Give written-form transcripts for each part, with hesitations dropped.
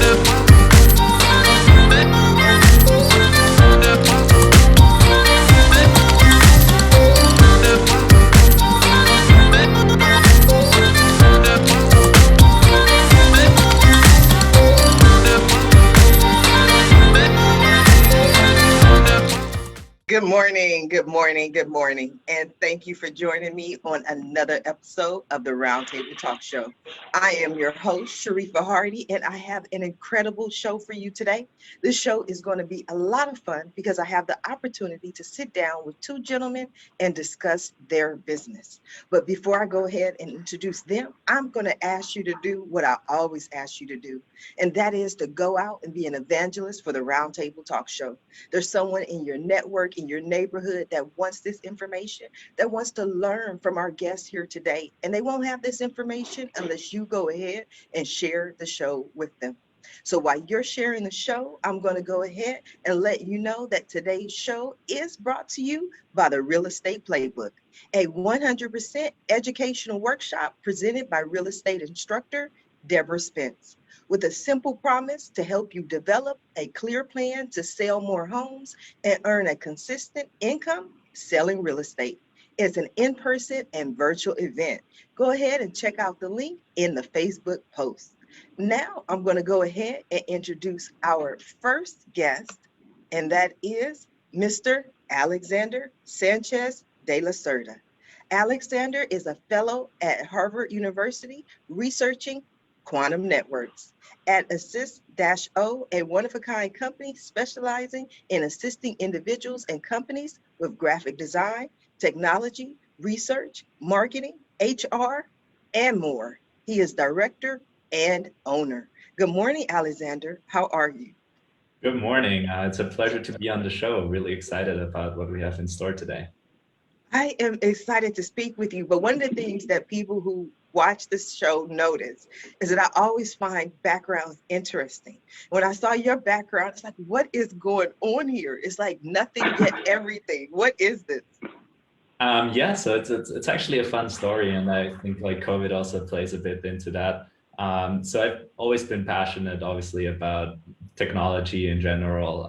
Good morning, good morning, good morning, and thank you for joining me on another episode of the Roundtable Talk Show. I am your host, Sharifa Hardy, and I have an incredible show for you today. This show is going to be a lot of fun because I have the opportunity to sit down with two gentlemen and discuss their business. But before I go ahead and introduce them, I'm going to ask you to do what I always ask you to do, and that is to go out and be an evangelist for the Roundtable Talk Show. There's someone in your network, in your neighborhood that wants this information, that wants to learn from our guests here today. And they won't have this information unless you go ahead and share the show with them. So while you're sharing the show, I'm going to go ahead and let you know that today's show is brought to you by the Real Estate Playbook, a 100% educational workshop presented by real estate instructor Deborah Spence, with a simple promise to help you develop a clear plan to sell more homes and earn a consistent income selling real estate. It's an in-person and virtual event. Go ahead and check out the link in the Facebook post. Now I'm going to go ahead and introduce our first guest, and that is Mr. Alexander Sanchez de la Cerda. Alexander is a fellow at Harvard University researching quantum networks at Assist-O, a one-of-a-kind company specializing in assisting individuals and companies with graphic design, technology, research, marketing, HR, and more. He is director and owner. Good morning, Alexander. How are you? Good morning. It's a pleasure to be on the show. Really excited about what we have in store today. I am excited to speak with you, but one of the things that people who watch this show notice is that I always find backgrounds interesting. When I saw your background, it's like, what is going on here? It's like nothing yet everything. What is this? Yeah, so it's actually a fun story, and I think like COVID also plays a bit into that. So I've always been passionate, obviously, about technology in general.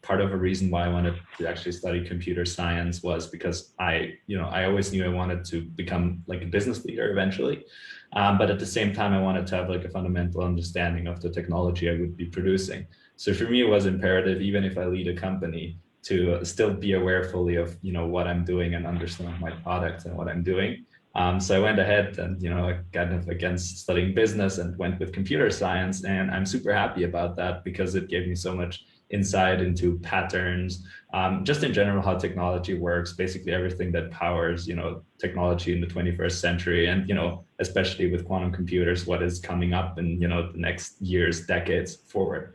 Part of a reason why I wanted to actually study computer science was because I always knew I wanted to become like a business leader eventually. But at the same time, I wanted to have like a fundamental understanding of the technology I would be producing. So for me, it was imperative, even if I lead a company, to still be aware fully of what I'm doing and understand my product and what I'm doing. So I went ahead and I got against studying business and went with computer science, and I'm super happy about that because it gave me so much insight into patterns, just in general how technology works, basically everything that powers technology in the 21st century, and especially with quantum computers, what is coming up in the next years, decades forward.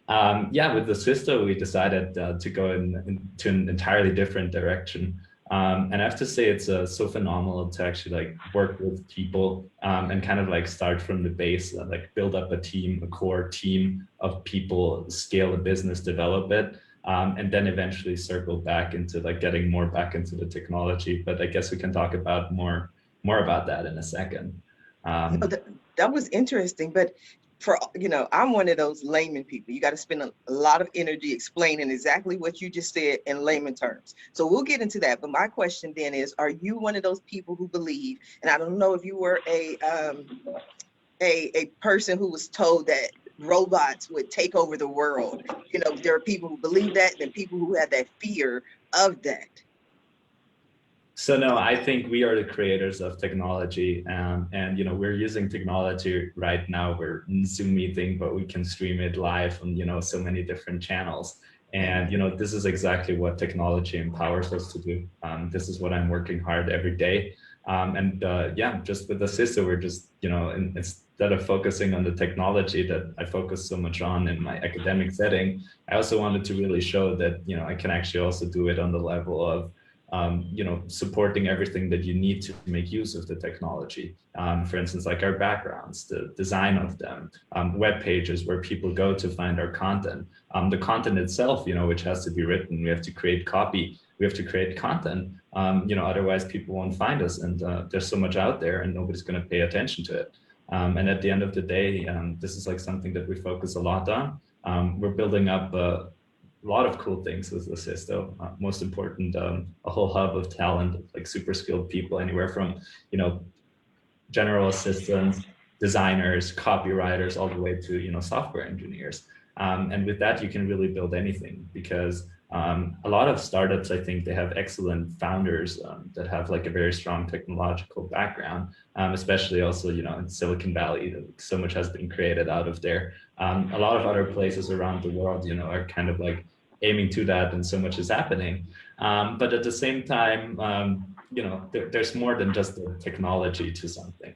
Yeah, with the Assist-O, we decided to go into an entirely different direction. And I have to say, it's so phenomenal to actually like work with people and kind of like start from the base, like build up a team, a core team of people, scale a business, develop it, and then eventually circle back into like getting more back into the technology. But I guess we can talk about more about that in a second. That was interesting, but I'm one of those layman people. You got to spend a lot of energy explaining exactly what you just said in layman terms. So we'll get into that. But my question then is, are you one of those people who believe, and I don't know if you were a person who was told that robots would take over the world. There are people who believe that and people who have that fear of that. So no, I think we are the creators of technology, and we're using technology right now. We're in Zoom meeting, but we can stream it live on so many different channels. And this is exactly what technology empowers us to do. This is what I'm working hard every day. Yeah, just with Assist-O, we're just instead of focusing on the technology that I focus so much on in my academic setting, I also wanted to really show that I can actually also do it on the level of supporting everything that you need to make use of the technology. For instance, like our backgrounds, the design of them, web pages where people go to find our content, the content itself, which has to be written. We have to create copy, we have to create content, otherwise people won't find us. And there's so much out there and nobody's going to pay attention to it. And at the end of the day, this is like something that we focus a lot on. We're building up a lot of cool things with Assisto. Most important, a whole hub of talent, like super skilled people, anywhere from, general assistants, designers, copywriters, all the way to, software engineers. And with that, you can really build anything, because a lot of startups, I think they have excellent founders that have like a very strong technological background, especially also, in Silicon Valley. So much has been created out of there. A lot of other places around the world, are kind of like aiming to that, and so much is happening. But at the same time, there's more than just the technology to something.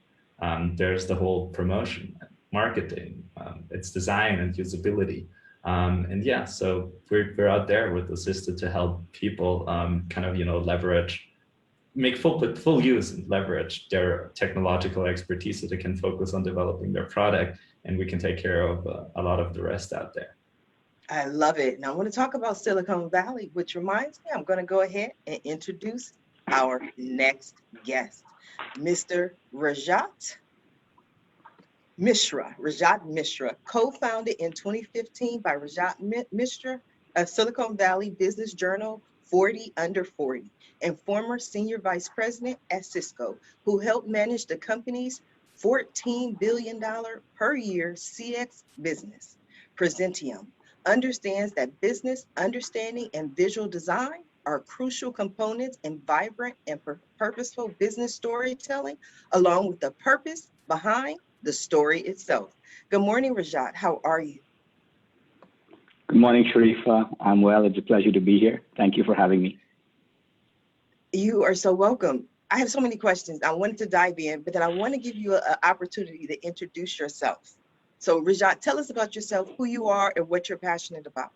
There's the whole promotion, marketing, its design and usability. And yeah, so we're out there with Assisto to help people kind of, leverage, make full use and leverage their technological expertise so they can focus on developing their product, and we can take care of a lot of the rest out there. I love it. Now I want to talk about Silicon Valley, which reminds me, I'm going to go ahead and introduce our next guest, Mr. Rajat Mishra. Rajat Mishra, co-founded in 2015 by Rajat Mishra of Silicon Valley Business Journal 40 Under 40, and former senior vice president at Cisco, who helped manage the company's $14 billion per year CX business. Presentium understands that business understanding and visual design are crucial components in vibrant and purposeful business storytelling, along with the purpose behind the story itself. Good morning, Rajat. How are you? Good morning, Sharifa. I'm well. It's a pleasure to be here. Thank you for having me. You are so welcome. I have so many questions. I wanted to dive in, but then I want to give you an opportunity to introduce yourself. So Rajat, tell us about yourself, who you are, and what you're passionate about.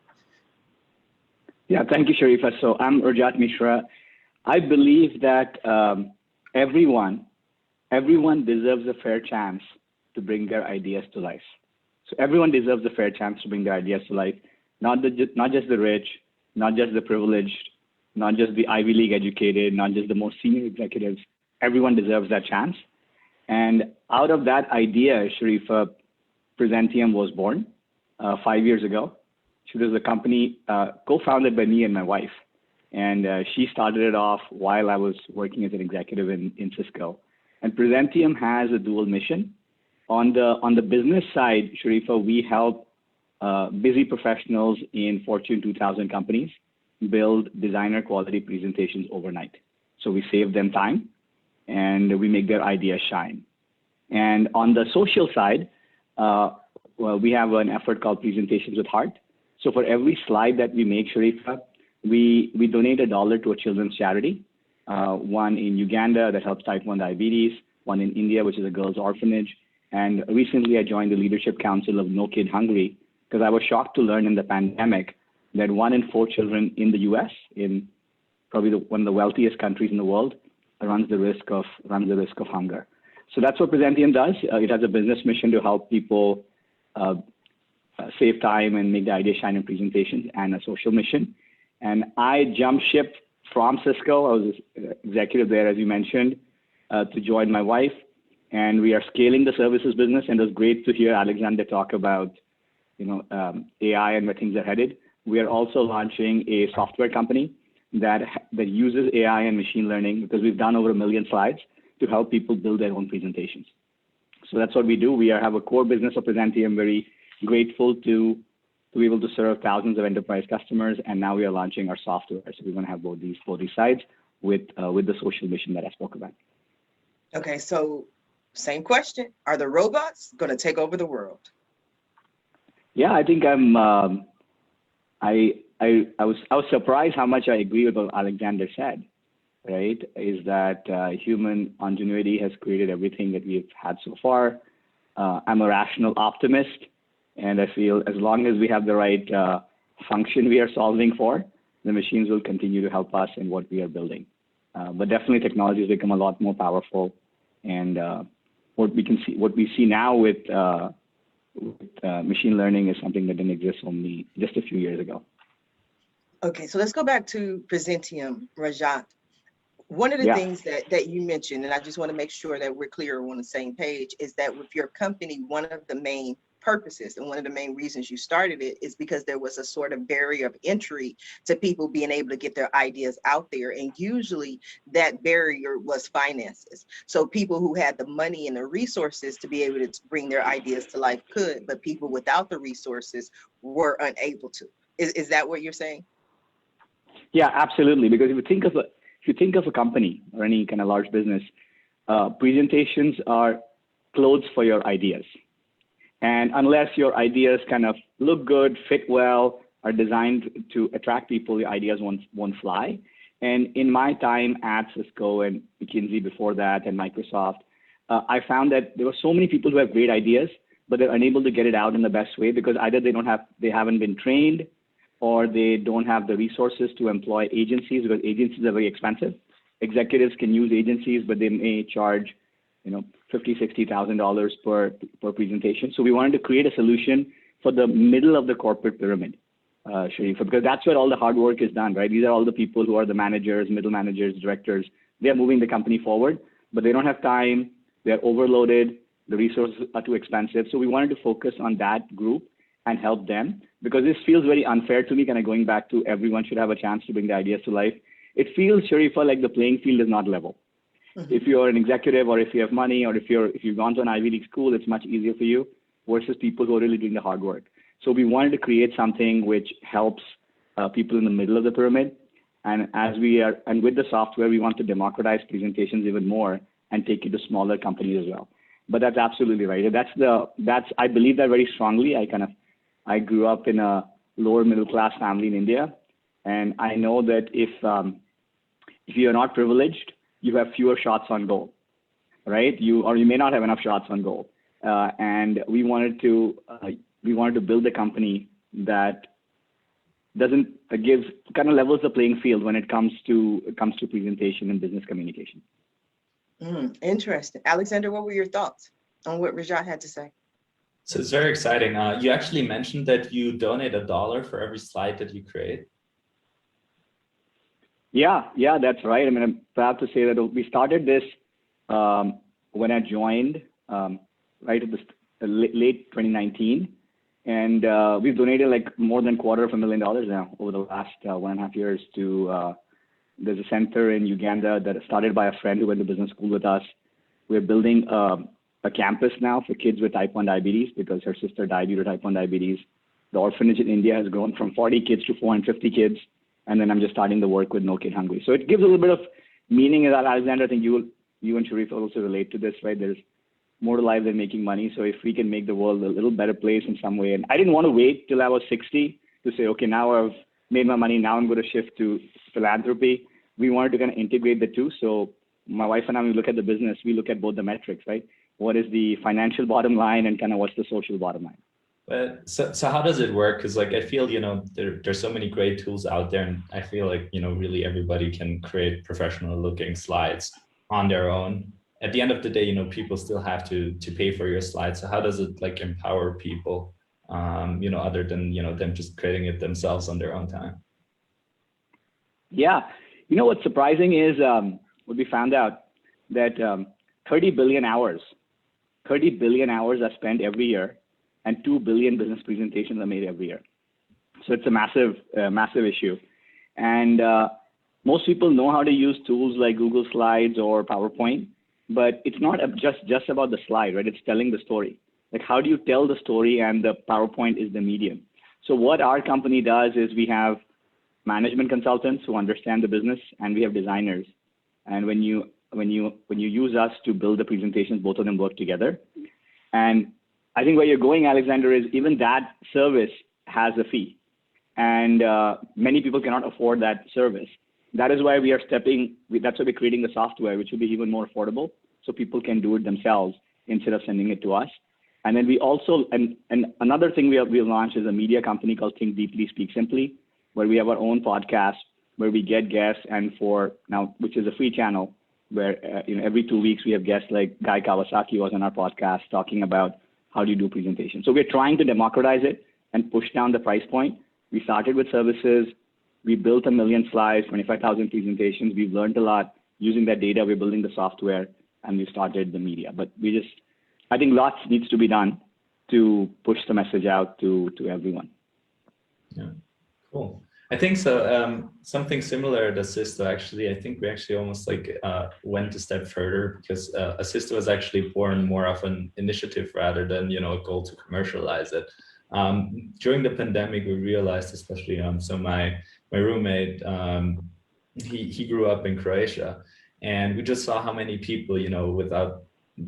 Yeah, thank you, Sharifa. So I'm Rajat Mishra. I believe that everyone deserves a fair chance to bring their ideas to life. So everyone deserves a fair chance to bring their ideas to life, not just the rich, not just the privileged, not just the Ivy League educated, not just the most senior executives. Everyone deserves that chance. And out of that idea, Sharifa, Presentium was born 5 years ago. She was a company co-founded by me and my wife. And she started it off while I was working as an executive in Cisco. And Presentium has a dual mission. On the business side, Sharifa, we help busy professionals in Fortune 2000 companies build designer quality presentations overnight. So we save them time and we make their ideas shine. And on the social side, we have an effort called Presentations with Heart. So for every slide that we make, Sharifa, we donate $1 to a children's charity. One in Uganda that helps type 1 diabetes, one in India, which is a girls' orphanage. And recently I joined the Leadership Council of No Kid Hungry, because I was shocked to learn in the pandemic that 1 in 4 children in the US, in probably one of the wealthiest countries in the world, runs the risk of hunger. So that's what Presentium does. It has a business mission to help people save time and make the idea shine in presentations, and a social mission. And I jumped ship from Cisco. I was executive there, as you mentioned, to join my wife. And we are scaling the services business. And it was great to hear Alexander talk about, AI and where things are headed. We are also launching a software company that uses AI and machine learning, because we've done over 1 million slides to help people build their own presentations. So that's what we do. We have a core business of Presentium. Very grateful to be able to serve thousands of enterprise customers. And now we are launching our software. So we're going to have both these sides with the social mission that I spoke about. Okay, so same question. Are the robots going to take over the world? Yeah, I think I was surprised how much I agree with what Alexander said, right? Is that human ingenuity has created everything that we've had so far. I'm a rational optimist, and I feel as long as we have the right function we are solving for, the machines will continue to help us in what we are building. But definitely technology has become a lot more powerful, and what we see now with machine learning is something that didn't exist only just a few years ago. Okay, so let's go back to Presentium, Rajat. One of the Yeah. things that you mentioned, and I just want to make sure that we're clear on the same page, is that with your company, one of the main purposes and one of the main reasons you started it is because there was a sort of barrier of entry to people being able to get their ideas out there. And usually that barrier was finances. So people who had the money and the resources to be able to bring their ideas to life could, but people without the resources were unable to. Is that what you're saying? Yeah, absolutely. Because if you think of a company or any kind of large business, presentations are clothes for your ideas. And unless your ideas kind of look good, fit well, are designed to attract people, your ideas won't fly. And in my time at Cisco and McKinsey before that and Microsoft, I found that there were so many people who have great ideas, but they're unable to get it out in the best way because either they haven't been trained, or they don't have the resources to employ agencies because agencies are very expensive. Executives can use agencies, but they may charge, $50,000, $60,000 per presentation. So we wanted to create a solution for the middle of the corporate pyramid, Sharifa, because that's where all the hard work is done, right? These are all the people who are the managers, middle managers, directors. They're moving the company forward, but they don't have time. They're overloaded. The resources are too expensive. So we wanted to focus on that group and help them, because this feels very unfair to me, kind of going back to everyone should have a chance to bring the ideas to life. It feels, Sharifa, like the playing field is not level. Mm-hmm. If you're an executive or if you have money or if you've gone to an Ivy League school, it's much easier for you versus people who are really doing the hard work. So we wanted to create something which helps people in the middle of the pyramid. And with the software, we want to democratize presentations even more and take it to smaller companies as well. But that's absolutely right. I believe that very strongly. I grew up in a lower middle class family in India, and I know that if you are not privileged, you have fewer shots on goal, right? You may not have enough shots on goal, and we wanted to build a company that doesn't kind of levels the playing field when it comes to presentation and business communication. Interesting, Alexander. What were your thoughts on what Rajat had to say? So it's very exciting. You actually mentioned that you donate $1 for every slide that you create. Yeah, that's right. I mean, I'm proud to say that we started this when I joined right at the late 2019, and we've donated like more than $250,000 now over the last 1.5 years to. There's a center in Uganda that started by a friend who went to business school with us. We're building a campus now for kids with type 1 diabetes because her sister died due to type 1 diabetes. The orphanage in India has grown from 40 kids to 450 kids. And then I'm just starting the work with No Kid Hungry. So it gives a little bit of meaning in that, Alexander. I think you and Sharif also relate to this, right? There's more to life than making money. So if we can make the world a little better place in some way. And I didn't want to wait till I was 60 to say, okay, now I've made my money. Now I'm going to shift to philanthropy. We wanted to kind of integrate the two. So my wife and I, when we look at the business, we look at both the metrics, right? What is the financial bottom line and kind of what's the social bottom line? But so how does it work? Because like I feel, there's so many great tools out there, and I feel like, really everybody can create professional looking slides on their own. At the end of the day, people still have to pay for your slides. So how does it like empower people, other than, them just creating it themselves on their own time? Yeah. What's surprising is what we found out that 30 billion hours are spent every year, and 2 billion business presentations are made every year. So it's a massive issue. And most people know how to use tools like Google Slides or PowerPoint, but it's not just about the slide, right? It's telling the story. Like, how do you tell the story? And the PowerPoint is the medium. So what our company does is we have management consultants who understand the business, and we have designers. And when you use us to build the presentations, both of them work together. And I think where you're going, Alexander, is even that service has a fee, and many people cannot afford that service. That is why that's why we're creating the software, which will be even more affordable, so people can do it themselves instead of sending it to us. And then we also, and another thing we launched is a media company called Think Deeply, Speak Simply, where we have our own podcast, where we get guests, and which is a free channel, where every 2 weeks we have guests like Guy Kawasaki was on our podcast talking about how do you do presentations. So we're trying to democratize it and push down the price point. We started with services. We built 1 million slides, 25,000 presentations. We've learned a lot. using that data, we're building the software, and we started the media. But I think lots needs to be done to push the message out to everyone. Yeah, cool. I think so. Something similar at Assista, actually, I think we actually almost went a step further, because Assista was actually born more of an initiative rather than, a goal to commercialize it. During the pandemic, we realized, especially so my roommate, he grew up in Croatia, and we just saw how many people,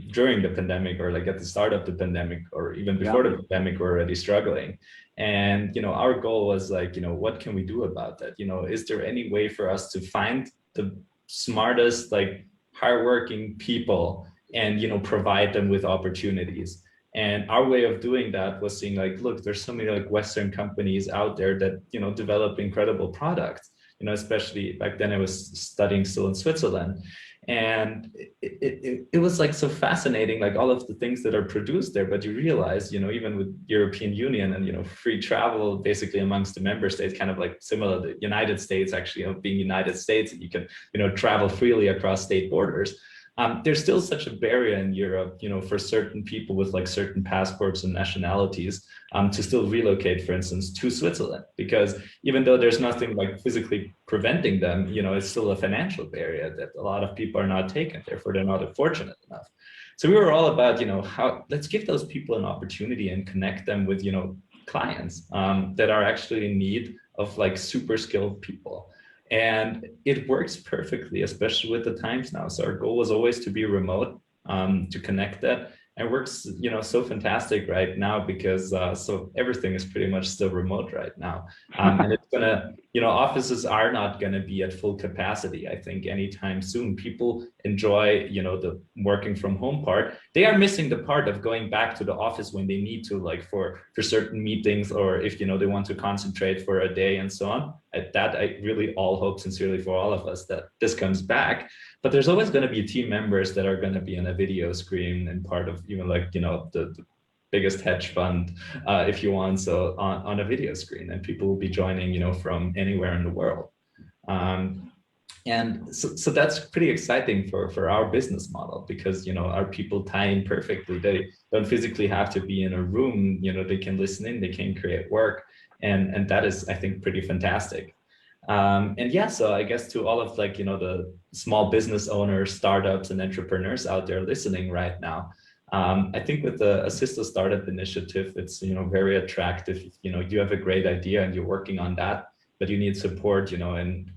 during the pandemic, or at the start of the pandemic, or even before the pandemic, were already struggling. And our goal was what can we do about that? Is there any way for us to find the smartest, hardworking people and provide them with opportunities? And our way of doing that was seeing look, there's so many Western companies out there that develop incredible products. Especially back then I was studying still in Switzerland. And it was so fascinating, all of the things that are produced there. But you realize, even with European Union and, free travel basically amongst the member states, kind of similar to the United States, actually, being United States, you can, travel freely across state borders. There's still such a barrier in Europe, for certain people with certain passports and nationalities to still relocate, for instance, to Switzerland, because even though there's nothing physically preventing them, it's still a financial barrier that a lot of people are not taking, therefore they're not fortunate enough. So we were all about, let's give those people an opportunity and connect them with, clients that are actually in need of super skilled people. And it works perfectly, especially with the times now. So our goal was always to be remote, to connect that. And works, so fantastic right now, because so everything is pretty much still remote right now. And it's gonna, offices are not gonna be at full capacity, I think, anytime soon. People enjoy, the working from home part. They are missing the part of going back to the office when they need to, for certain meetings, or if, they want to concentrate for a day and so on. That I really all hope sincerely for all of us that this comes back. But there's always going to be team members that are going to be in a video screen and part of even the biggest hedge fund, if you want, so on a video screen, and people will be joining, from anywhere in the world. And so that's pretty exciting for our business model, because, our people tie in perfectly. They don't physically have to be in a room, they can listen in, they can create work. And that is, I think, pretty fantastic. And yeah, so I guess to all of the small business owners, startups, and entrepreneurs out there listening right now, I think with the Assista Startup Initiative, it's very attractive. You have a great idea and you're working on that, but you need support, in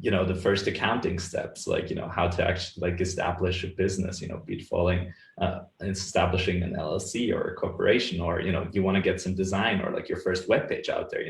the first accounting steps, how to actually establish a business, be it falling establishing an LLC or a corporation, or you want to get some design, or your first web page out there.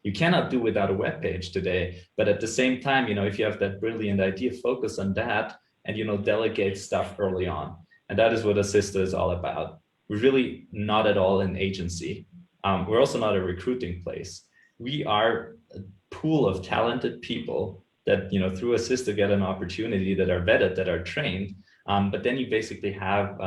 You cannot do without a web page today. But at the same time, if you have that brilliant idea, focus on that, and delegate stuff early on. And that is what Assista is all about. We're really not at all an agency. We're also not a recruiting place. We are a pool of talented people that through Assista get an opportunity, that are vetted, that are trained. But then you basically have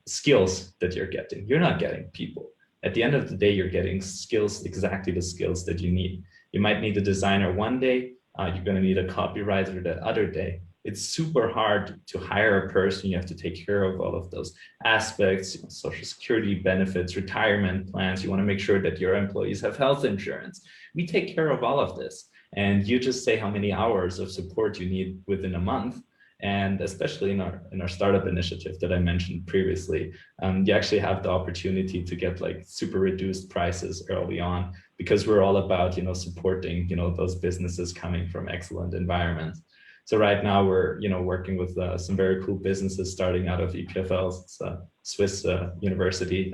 skills that you're getting. You're not getting people. At the end of the day, you're getting skills, exactly the skills that you need. You might need a designer one day, you're going to need a copywriter the other day. It's super hard to hire a person. You have to take care of all of those aspects, social security benefits, retirement plans. You want to make sure that your employees have health insurance. We take care of all of this. And you just say how many hours of support you need within a month. And especially in our startup initiative that I mentioned previously, you actually have the opportunity to get super reduced prices early on, because we're all about, supporting, those businesses coming from excellent environments. So right now we're, working with some very cool businesses starting out of EPFL. It's a Swiss university.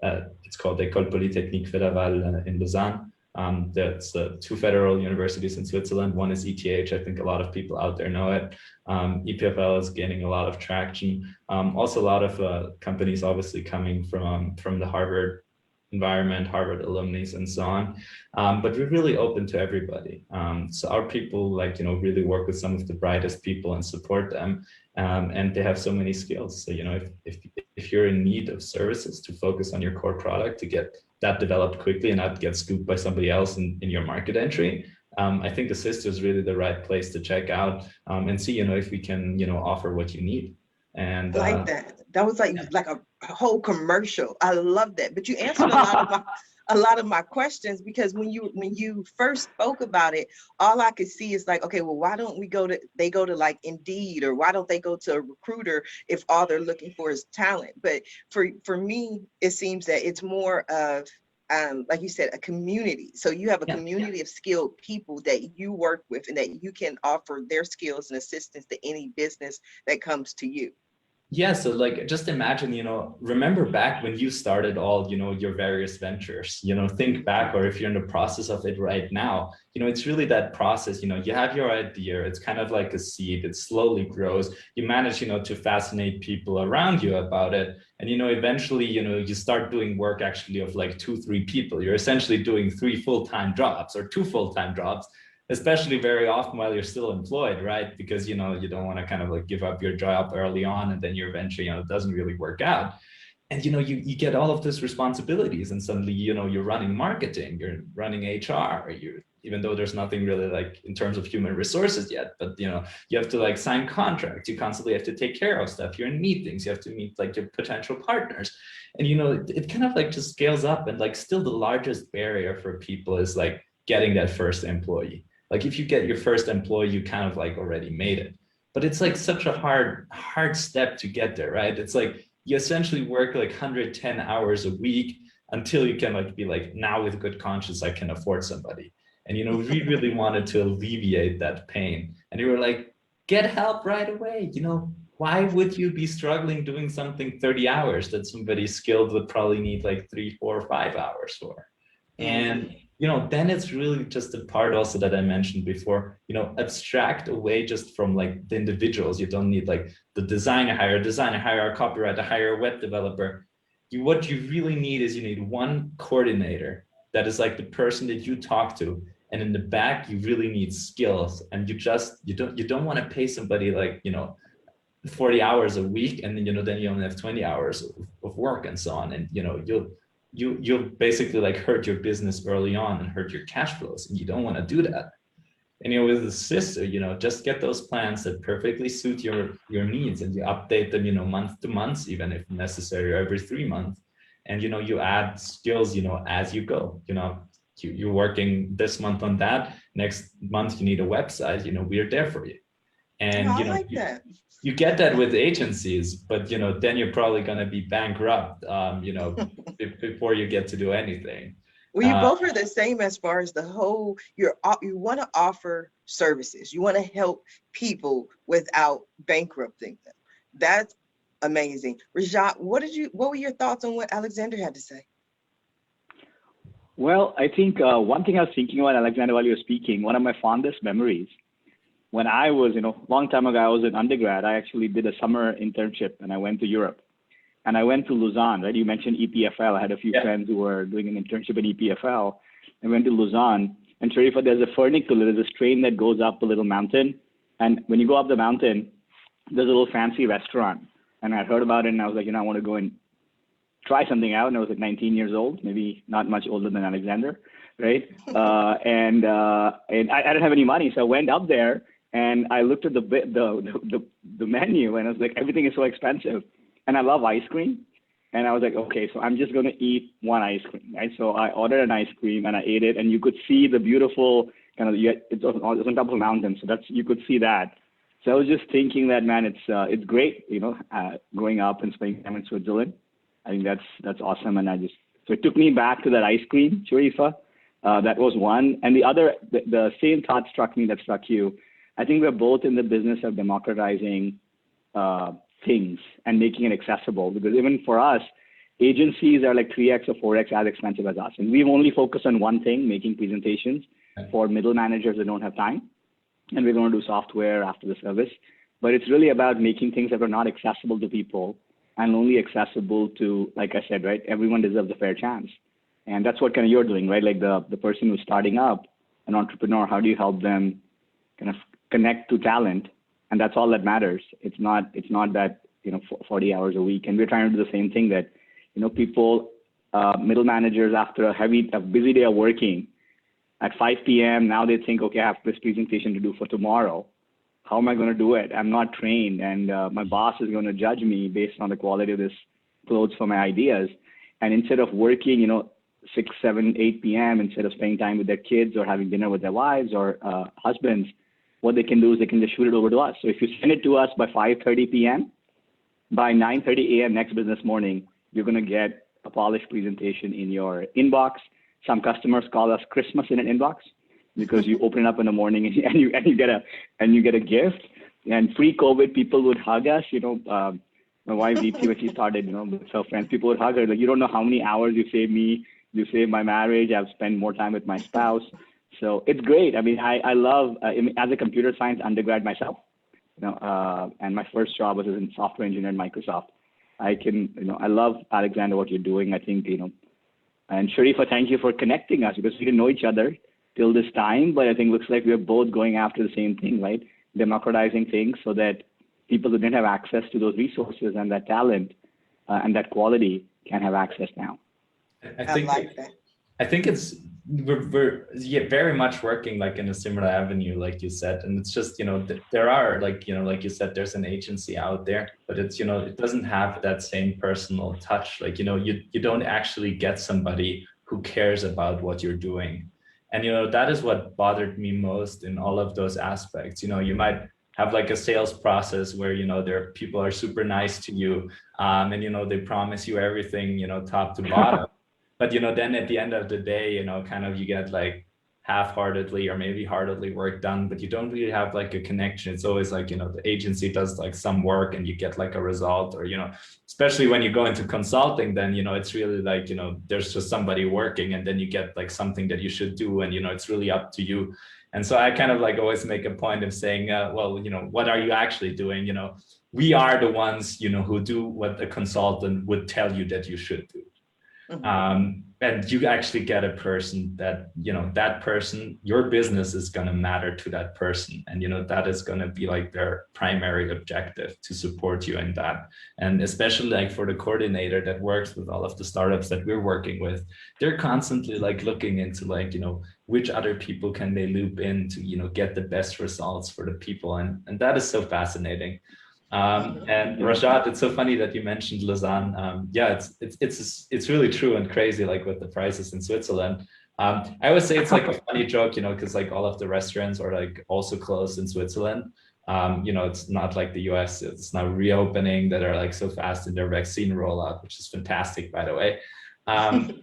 It's called École Polytechnique Fédérale in Lausanne. That's two federal universities in Switzerland. One is ETH. I think a lot of people out there know it. EPFL is gaining a lot of traction. Also, a lot of companies obviously coming from the Harvard environment, Harvard alumni, and so on. But we're really open to everybody. So our people really work with some of the brightest people and support them. And they have so many skills. So, if you're in need of services to focus on your core product, to get that developed quickly and not get scooped by somebody else in your market entry, I think Assist is really the right place to check out and see, if we can, offer what you need. And I like that. That was like a whole commercial. I love that. But you answered a lot of my questions, because when you first spoke about it, all I could see is like, okay, well, why don't they go to like Indeed, or why don't they go to a recruiter if all they're looking for is talent? But for me, it seems that it's more of like you said, a community. So you have a community of skilled people that you work with, and that you can offer their skills and assistance to any business that comes to you. Yeah, so like just imagine, remember back when you started all, your various ventures, think back, or if you're in the process of it right now, it's really that process, you have your idea, it's kind of like a seed, it slowly grows, you manage, to fascinate people around you about it. And, eventually, you start doing work actually of like 2-3 people. You're essentially doing 3 full-time jobs or 2 full-time jobs, especially very often while you're still employed, right? Because, you don't want to kind of like give up your job early on, and then your venture, it doesn't really work out. And, you get all of these responsibilities, and suddenly, you're running marketing, you're running HR, even though there's nothing really like in terms of human resources yet, but, you have to like sign contracts, you constantly have to take care of stuff, you're in meetings, you have to meet like your potential partners. And, it kind of like just scales up, and like still the largest barrier for people is like getting that first employee. Like if you get your first employee, you kind of like already made it. But it's like such a hard step to get there, right? It's like you essentially work like 110 hours a week until you can like be like, now with good conscience, I can afford somebody. And, we really wanted to alleviate that pain. And you were like, get help right away. Why would you be struggling doing something 30 hours that somebody skilled would probably need like 3, 4, 5 hours for? And then it's really just the part also that I mentioned before, abstract away just from like the individuals. You don't need like the designer, hire a copywriter, hire a web developer. What you really need is you need one coordinator that is like the person that you talk to. And in the back, you really need skills. And you don't want to pay somebody like, 40 hours a week, and then, then you only have 20 hours of work and so on. And, you'll basically like hurt your business early on and hurt your cash flows, and you don't want to do that. And with Assist, just get those plans that perfectly suit your needs, and you update them, month to month, even if necessary, or every 3 months. And you add skills, as you go. You're working this month on that. Next month you need a website. We're there for you. And I like that. You get that with agencies, but then you're probably going to be bankrupt, before you get to do anything. Well, you both are the same as far as the whole, you want to offer services. You want to help people without bankrupting them. That's amazing. Rajat, what were your thoughts on what Alexander had to say? Well, I think one thing I was thinking about, Alexander, while you were speaking, one of my fondest memories, when I was, long time ago, I was an undergrad, I actually did a summer internship, and I went to Europe. And I went to Lausanne, right? You mentioned EPFL. I had a few friends who were doing an internship at EPFL. I went to Lausanne. And Sharifa, there's a funicular, there's a train that goes up a little mountain. And when you go up the mountain, there's a little fancy restaurant. And I heard about it, and I was like, I want to go and try something out. And I was like 19 years old, maybe not much older than Alexander, right? And I didn't have any money, so I went up there. And I looked at the menu, and I was like, everything is so expensive. And I love ice cream. And I was like, okay, so I'm just going to eat one ice cream, right? So I ordered an ice cream, and I ate it. And you could see the beautiful kind of, it's on top of a mountain. So you could see that. So I was just thinking that, man, it's great, growing up and spending time in Switzerland. I think that's awesome. And so it took me back to that ice cream, Sharifa. That was one. And the other, the same thought struck me that struck you. I think we're both in the business of democratizing things and making it accessible, because even for us, agencies are like 3x or 4x as expensive as us. And we've only focused on one thing, making presentations for middle managers that don't have time. And we're going to do software after the service. But it's really about making things that are not accessible to people and only accessible to, like I said, right, everyone deserves a fair chance. And that's what kind of you're doing, right? Like the person who's starting up, an entrepreneur, how do you help them kind of connect to talent? And that's all that matters. It's not that 40 hours a week. And we're trying to do the same thing, that people, middle managers, after a busy day of working, at 5 p.m. Now they think, okay, I have this presentation to do for tomorrow. How am I going to do it? I'm not trained, and my boss is going to judge me based on the quality of this clothes for my ideas. And instead of working, 6, 7, 8 p.m., instead of spending time with their kids or having dinner with their wives or husbands, what they can do is they can just shoot it over to us. So if you send it to us by 5:30 p.m., by 9:30 a.m. next business morning, you're going to get a polished presentation in your inbox. Some customers call us Christmas in an inbox because you open it up in the morning and you get a gift. And pre-COVID, people would hug us. My wife Deepthi, when she started, with her friends, people would hug her like, you don't know how many hours you saved me. You saved my marriage. I've spent more time with my spouse. So it's great. I mean, I love as a computer science undergrad myself. And my first job was as a software engineer in Microsoft. I love, Alexander, what you're doing. I think, and Sharifa, thank you for connecting us because we didn't know each other till this time, but I think it looks like we're both going after the same thing, right? Democratizing things so that people who didn't have access to those resources and that talent and that quality can have access now. I like that. I think we're very much working like in a similar avenue, like you said, and it's just there are like you said, there's an agency out there, but it's it doesn't have that same personal touch. Like you don't actually get somebody who cares about what you're doing, and that is what bothered me most in all of those aspects. You might have like a sales process where there people are super nice to you, and they promise you everything top to bottom. But then at the end of the day, kind of you get like half-heartedly or maybe heartedly work done, but you don't really have like a connection. It's always like the agency does like some work and you get like a result, or especially when you go into consulting, then it's really like there's just somebody working, and then you get like something that you should do, and it's really up to you. And so I kind of like always make a point of saying, well, what are you actually doing? We are the ones who do what the consultant would tell you that you should do. Mm-hmm. And you actually get a person that that person, your business is going to matter to that person, and that is going to be like their primary objective, to support you in that. And especially like for the coordinator that works with all of the startups that we're working with, they're constantly like looking into like which other people can they loop in to get the best results for the people, and that is so fascinating. And Rajat, it's so funny that you mentioned Lausanne. Yeah, it's really true and crazy, like with the prices in Switzerland. I always say it's like a funny joke, because like all of the restaurants are like also closed in Switzerland. It's not like the US. It's now reopening that are like so fast in their vaccine rollout, which is fantastic, by the way.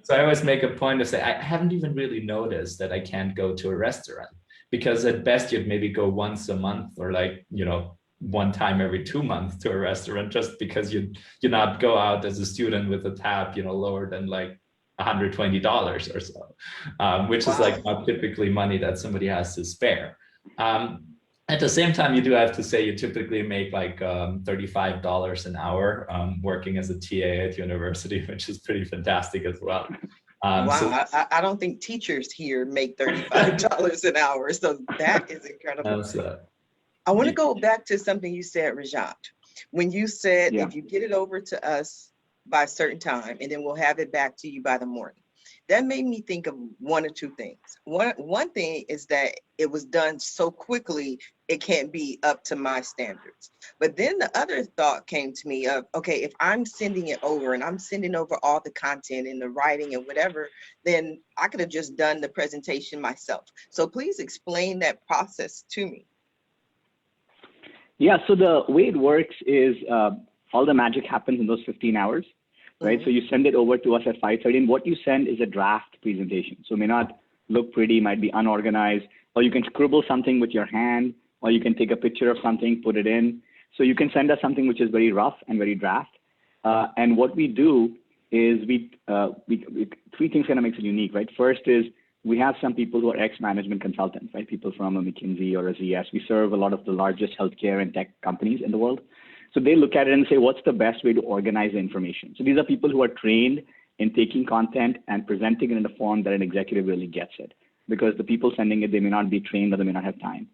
So I always make a point to say I haven't even really noticed that I can't go to a restaurant, because at best you'd maybe go once a month, or like one time every 2 months to a restaurant, just because you not go out as a student with a tab lower than like $120 or so, which is like not typically money that somebody has to spare. At the same time, you do have to say you typically make like $35 an hour working as a TA at university, which is pretty fantastic as well. Wow, so, I don't think teachers here make $35 an hour, so that is incredible. I want to go back to something you said, Rajat, when you said if you get it over to us by a certain time, and then we'll have it back to you by the morning. That made me think of one or two things. One thing is that it was done so quickly, it can't be up to my standards. But then the other thought came to me of, okay, if I'm sending it over and I'm sending over all the content and the writing and whatever, then I could have just done the presentation myself. So please explain that process to me. Yeah, so the way it works is all the magic happens in those 15 hours, right? Mm-hmm. So you send it over to us at 5:30, and what you send is a draft presentation. So it may not look pretty, might be unorganized, or you can scribble something with your hand, or you can take a picture of something, put it in. So you can send us something which is very rough and very draft. And what we do is we three things kind of makes it unique, right? First is we have some people who are ex-management consultants, right? People from a McKinsey or a ZS. We serve a lot of the largest healthcare and tech companies in the world. So they look at it and say, what's the best way to organize the information? So these are people who are trained in taking content and presenting it in a form that an executive really gets it. Because the people sending it, they may not be trained or they may not have time.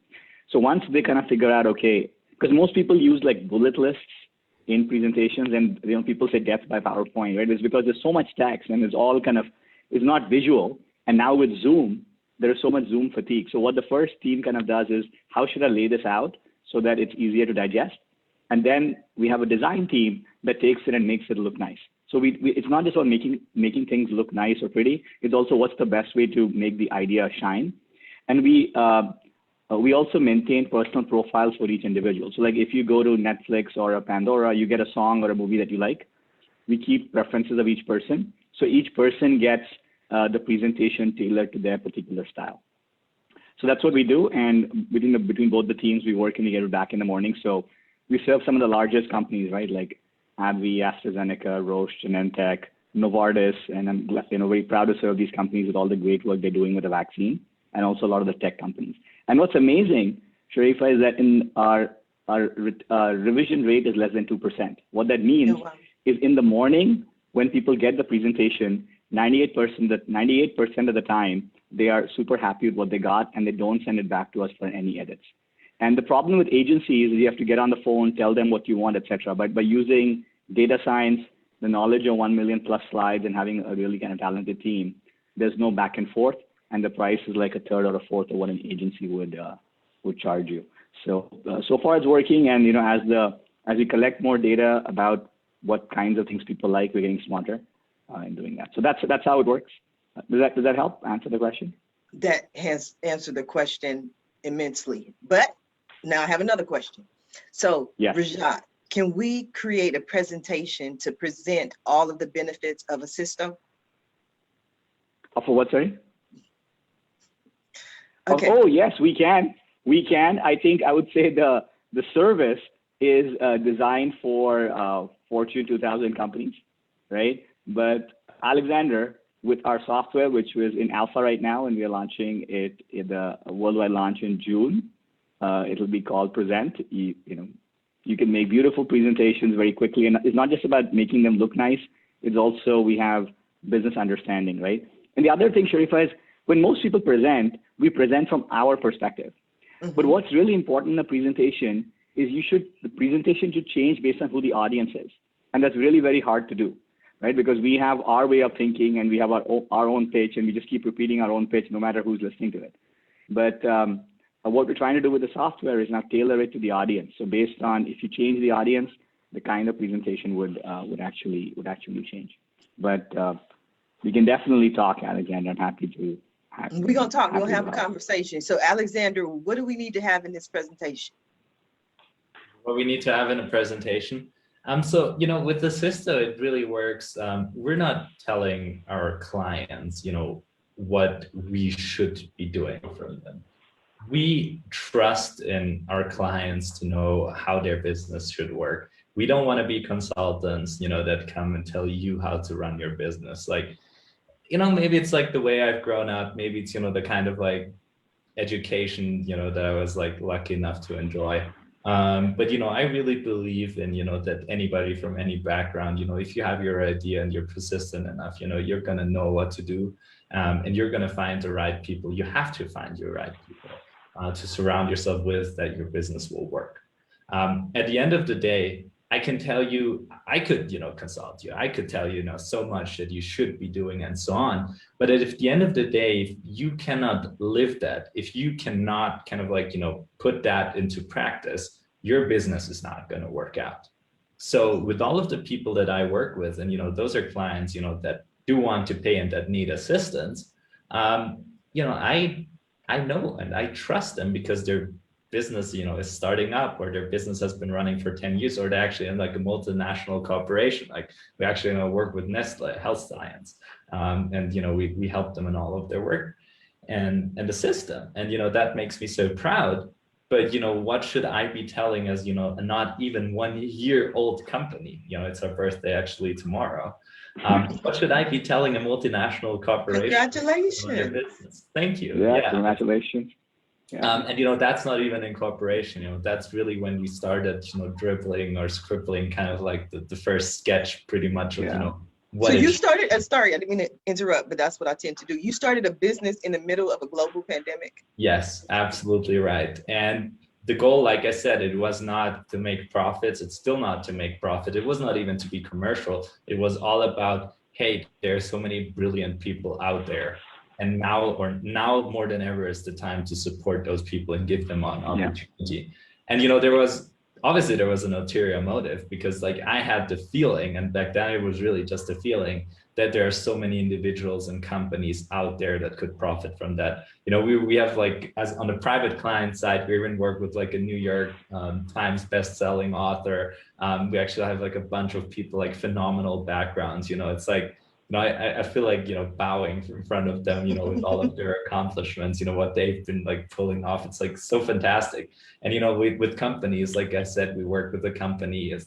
So once they kind of figure out, okay, because most people use like bullet lists in presentations, and people say death by PowerPoint, right? It's because there's so much text and it's all kind of, it's not visual. And now with Zoom, there is so much Zoom fatigue. So what the first team kind of does is, how should I lay this out so that it's easier to digest? And then we have a design team that takes it and makes it look nice. So it's not just about making things look nice or pretty. It's also what's the best way to make the idea shine. And we also maintain personal profiles for each individual. So like if you go to Netflix or a Pandora, you get a song or a movie that you like. We keep preferences of each person. So each person gets the presentation tailored to their particular style. So that's what we do. And between both the teams, we work together back in the morning. So we serve some of the largest companies, right? Like AbbVie, AstraZeneca, Roche, Genentech, Novartis, and I'm very proud to serve these companies with all the great work they're doing with the vaccine, and also a lot of the tech companies. And what's amazing, Sharifa, is that in our revision rate is less than 2%. What that means is in the morning, when people get the presentation, 98% of the time, they are super happy with what they got, and they don't send it back to us for any edits. And the problem with agencies is you have to get on the phone, tell them what you want, etc. But by using data science, the knowledge of 1 million plus slides, and having a really kind of talented team, there's no back and forth, and the price is like a third or a fourth of what an agency would charge you. So far it's working, and as we collect more data about what kinds of things people like, we're getting smarter in doing that. So that's how it works. Does that help answer the question? That has answered the question immensely. But now I have another question. So yes. Rajat, can we create a presentation to present all of the benefits of Assisto? For what, sorry? Okay. Oh, yes, we can. We can. I think I would say the service is designed for Fortune 2000 companies, right? But Alexander, with our software, which was in alpha right now, and we are launching it in the worldwide launch in June, it'll be called Present. You can make beautiful presentations very quickly, and it's not just about making them look nice. It's also, we have business understanding, right? And the other thing, Sharifa, is when most people present, we present from our perspective. Mm-hmm. But what's really important in the presentation is the presentation should change based on who the audience is. And that's really very hard to do, right? Because we have our way of thinking, and we have our own pitch, and we just keep repeating our own pitch no matter who's listening to it. But what we're trying to do with the software is now tailor it to the audience. So based on, if you change the audience, the kind of presentation would actually change. But we can definitely talk, Alexander. I'm happy to. We're going to talk. We'll have a conversation. So Alexander, what do we need to have in this presentation? What we need to have in a presentation? So, with Assisto, it really works. We're not telling our clients, what we should be doing for them. We trust in our clients to know how their business should work. We don't want to be consultants, that come and tell you how to run your business. Like, maybe it's like the way I've grown up. Maybe it's, the kind of like education, that I was like lucky enough to enjoy. But, I really believe in, that anybody from any background, if you have your idea and you're persistent enough, you're going to know what to do, and you're going to find the right people. You have to find your right people to surround yourself with, that your business will work. At the end of the day, I can tell you, I could, consult you. I could tell you, so much that you should be doing and so on. But at the end of the day, if you cannot live that, if you cannot kind of like, put that into practice, your business is not going to work out. So with all of the people that I work with, and, those are clients, that do want to pay and that need assistance, I know and I trust them because their business, is starting up, or their business has been running for 10 years, or they're actually in like a multinational corporation. Like we actually work with Nestle Health Science, and we help them in all of their work and the system, and that makes me so proud. But what should I be telling as a not even 1 year old company? It's our birthday actually tomorrow. What should I be telling a multinational corporation? Congratulations. Their business? Thank you. Yeah. Congratulations. Yeah. And that's not even incorporation. That's really when we started, dribbling or scribbling, kind of like the first sketch, pretty much of what. So you started. Sorry, I didn't mean to interrupt, but that's what I tend to do. You started a business in the middle of a global pandemic. Yes, absolutely right. And the goal, like I said, it was not to make profits. It's still not to make profit. It was not even to be commercial. It was all about, hey, there are so many brilliant people out there. And now more than ever is the time to support those people and give them an opportunity. And there was an ulterior motive, because like I had the feeling, and back then it was really just a feeling, that there are so many individuals and companies out there that could profit from that. We have, like, as on the private client side, we even work with like a New York Times best-selling author. We actually have like a bunch of people, like phenomenal backgrounds. It's like, I feel like, bowing in front of them, with all of their accomplishments, what they've been like pulling off. It's like so fantastic. And, with companies, like I said, we work with a company,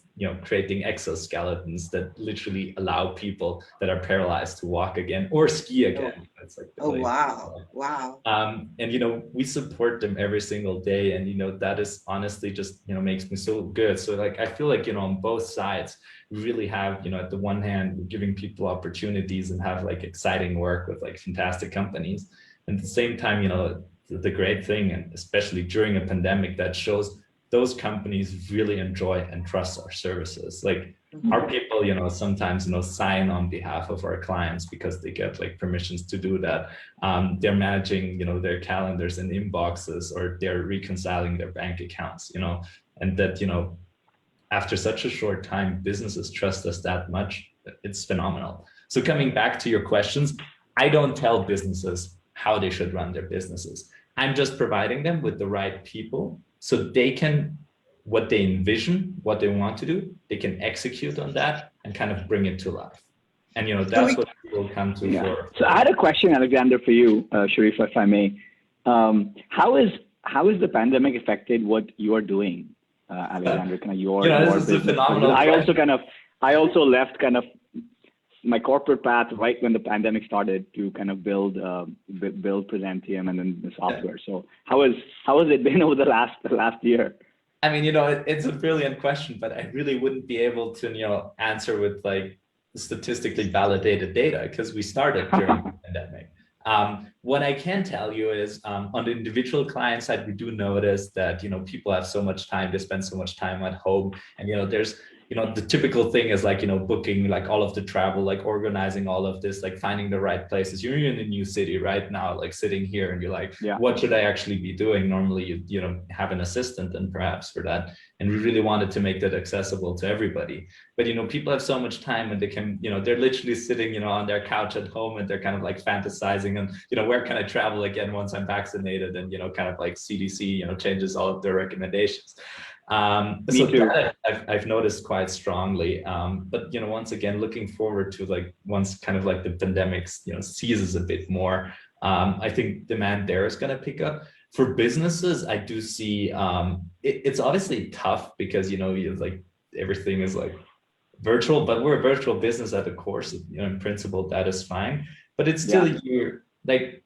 creating exoskeletons that literally allow people that are paralyzed to walk again or ski again. It's like, wow. And, we support them every single day. And, that is honestly just, makes me so good. So like, I feel like, on both sides, we really have, at the one hand, we're giving people opportunities and have like exciting work with like fantastic companies. And at the same time, the great thing, and especially during a pandemic, that shows those companies really enjoy and trust our services. Like our people, sometimes, sign on behalf of our clients because they get like permissions to do that. They're managing, their calendars and inboxes, or they're reconciling their bank accounts, and that, after such a short time, businesses trust us that much. It's phenomenal. So coming back to your questions, I don't tell businesses how they should run their businesses. I'm just providing them with the right people so they can, what they envision, what they want to do, they can execute on that and kind of bring it to life. And that's what people come to for. So I had a question, Alexander, for you, Sharif, if I may. How is the pandemic affected what you are doing, Alexander? Kind of your this business. Is a phenomenal I also left kind of my corporate path right when the pandemic started to kind of build Presentium and then the software. So how has it been over the last year? I mean, it's a brilliant question, but I really wouldn't be able to, answer with like statistically validated data, because we started during the pandemic. What I can tell you is on the individual client side, we do notice that, people have so much time, they spend so much time at home, and, there's, the typical thing is like, booking like all of the travel, like organizing all of this, like finding the right places. You're in a new city right now, like sitting here and you're like, what should I actually be doing? Normally you have an assistant and perhaps for that. And we really wanted to make that accessible to everybody. But, people have so much time and they can, they're literally sitting, on their couch at home and they're kind of like fantasizing and, where can I travel again once I'm vaccinated? And, kind of like CDC, changes all of their recommendations. So that I've noticed quite strongly. But, once again, looking forward to like once kind of like the pandemic, ceases a bit more, I think demand there is going to pick up. For businesses, I do see it's obviously tough because, like everything is like virtual, but we're a virtual business at the core. So, in principle, that is fine. But it's still you're like,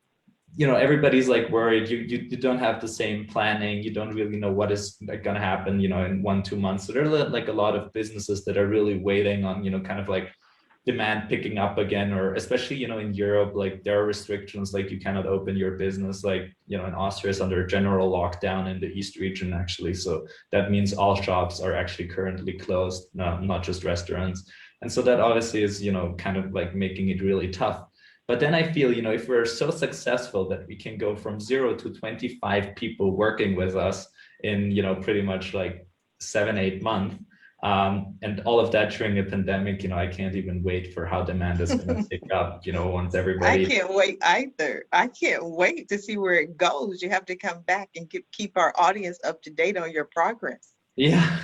everybody's like worried. You don't have the same planning. You don't really know what is like going to happen, in 1-2 months. So there are like a lot of businesses that are really waiting on, kind of like demand picking up again, or especially, in Europe, like there are restrictions, like you cannot open your business, like, in Austria is under general lockdown in the East region, actually. So that means all shops are actually currently closed, not just restaurants. And so that obviously is, kind of like making it really tough. But then I feel, if we're so successful that we can go from 0 to 25 people working with us in, pretty much like 7-8 months, and all of that during a pandemic, I can't even wait for how demand is going to pick up, once everybody. I can't wait either. I can't wait to see where it goes. You have to come back and keep our audience up to date on your progress. Yeah.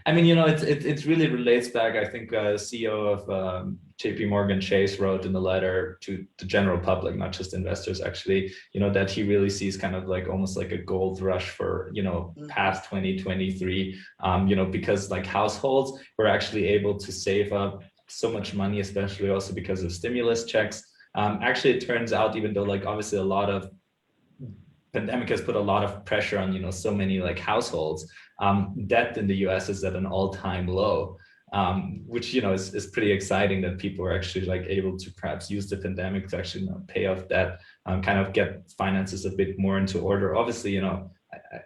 I mean, it really relates back. I think CEO of JP Morgan Chase wrote in the letter to the general public, not just investors, actually, that he really sees kind of like almost like a gold rush for, past 2023, because like households were actually able to save up so much money, especially also because of stimulus checks. Actually, it turns out, even though like obviously a lot of pandemic has put a lot of pressure on, so many like households, debt in the US is at an all-time low, which, is pretty exciting that people are actually like able to perhaps use the pandemic to actually pay off debt, kind of get finances a bit more into order. Obviously,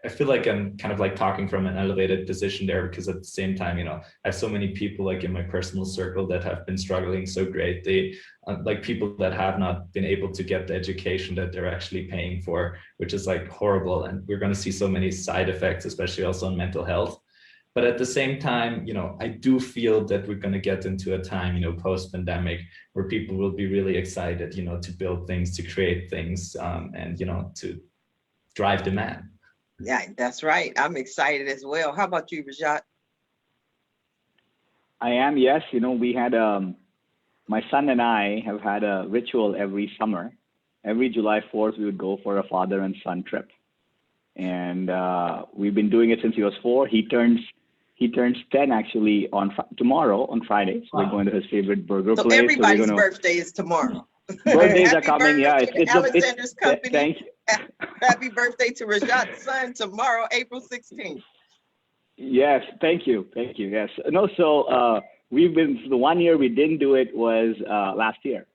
I feel like I'm kind of like talking from an elevated position there, because at the same time, I have so many people like in my personal circle that have been struggling so greatly, like people that have not been able to get the education that they're actually paying for, which is like horrible. And we're going to see so many side effects, especially also on mental health. But at the same time, I do feel that we're going to get into a time, post-pandemic, where people will be really excited, to build things, to create things, and, to drive demand. Yeah, that's right. I'm excited as well. How about you, Rajat? I am, yes. We had, my son and I have had a ritual every summer. Every July 4th, we would go for a father and son trip. And we've been doing it since he was 4. He turns 10 actually tomorrow on Friday. So we're going to his favorite burger place. So everybody's birthday is tomorrow. Birthdays are coming. Yeah, Alexander's company. Thank you. Happy birthday to Rajat's son tomorrow, April 16th. Yes, thank you. Yes. No, so the 1 year we didn't do it was last year,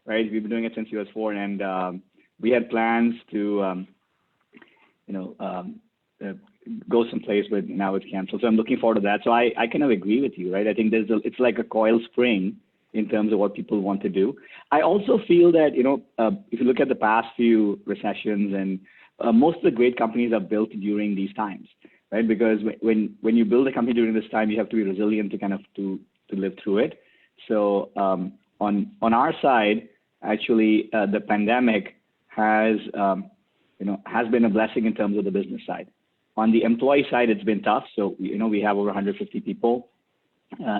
right? We've been doing it since he was 4, and we had plans to, go someplace, but now it's canceled. So I'm looking forward to that. So I kind of agree with you, right? I think it's like a coil spring in terms of what people want to do. I also feel that, if you look at the past few recessions, and most of the great companies are built during these times, right? Because when you build a company during this time, you have to be resilient to kind of to live through it. So on our side, actually, the pandemic has been a blessing in terms of the business side. On the employee side, it's been tough. So, we have over 150 people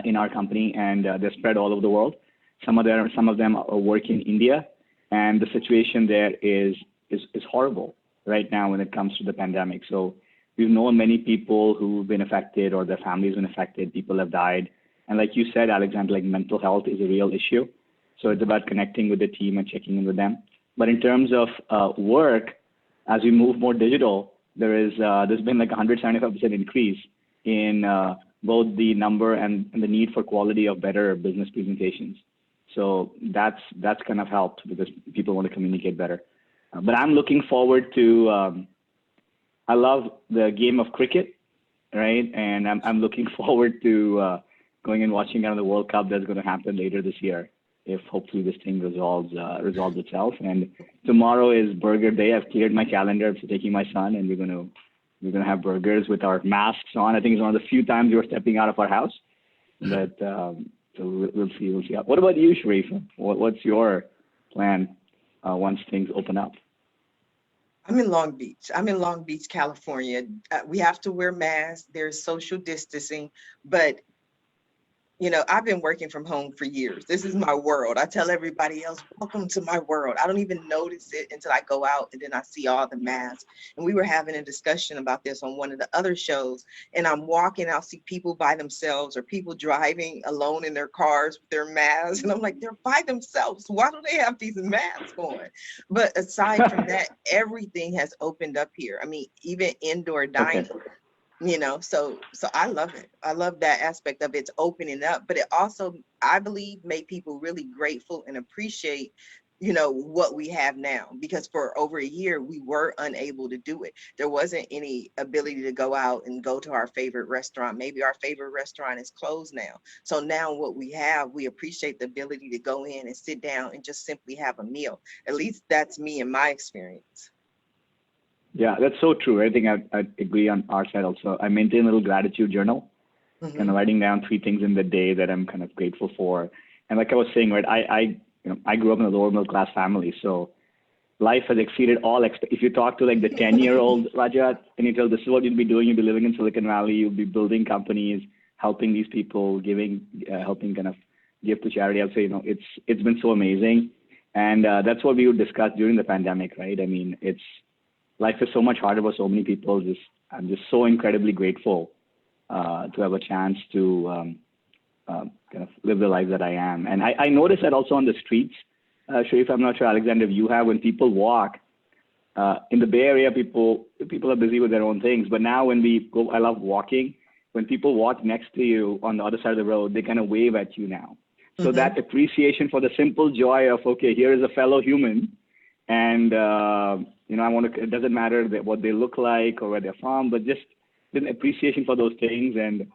in our company, and they're spread all over the world. Some of them are working in India, and the situation there is horrible right now when it comes to the pandemic. So we've known many people who've been affected, or their families been affected. People have died. And like you said, Alexander, like mental health is a real issue. So it's about connecting with the team and checking in with them. But in terms of work, as we move more digital, there's been like 175% increase in both the number and the need for quality of better business presentations. So that's kind of helped, because people want to communicate better. But I'm looking forward to, I love the game of cricket, right? And I'm looking forward to going and watching the World Cup that's going to happen later this year, if hopefully this thing resolves itself. And tomorrow is burger day. I've cleared my calendar for taking my son, and we're gonna have burgers with our masks on. I think it's one of the few times we're stepping out of our house. But so we'll see. What about you, Sharifa? What's your plan once things open up? I'm in Long Beach, California. We have to wear masks. There's social distancing, but I've been working from home for years. This is my world. I tell everybody else, welcome to my world. I don't even notice it until I go out, and then I see all the masks. And we were having a discussion about this on one of the other shows, and I'm walking, I'll see people by themselves, or people driving alone in their cars with their masks. And I'm like, they're by themselves. Why do they have these masks on? But aside from that, everything has opened up here. I mean, even indoor dining. Okay. So I love it. I love that aspect of it's opening up, but it also, I believe, made people really grateful and appreciate, what we have now, because for over a year, we were unable to do it. There wasn't any ability to go out and go to our favorite restaurant. Maybe our favorite restaurant is closed now. So now what we have, we appreciate the ability to go in and sit down and just simply have a meal. At least that's me in my experience. Yeah, that's so true. I think I agree on our side also. I maintain a little gratitude journal, kind of writing down 3 things in the day that I'm kind of grateful for. And like I was saying, right, I grew up in a lower middle class family, so life has exceeded all if you talk to like the 10-year-old Rajat, and you tell this is what you'll be doing, you'll be living in Silicon Valley, you'll be building companies, helping these people, helping kind of give to charity. I'll say, it's been so amazing. And that's what we would discuss during the pandemic, right? I mean, life is so much harder for so many people. I'm just so incredibly grateful to have a chance to kind of live the life that I am. And I notice that also on the streets. Sharif, I'm not sure, Alexander, if you have, when people walk in the Bay Area, people are busy with their own things. But now when we go, I love walking. When people walk next to you on the other side of the road, they kind of wave at you now. So that appreciation for the simple joy of, okay, here is a fellow human, and I want to, it doesn't matter what they look like or where they're from, but just an appreciation for those things. And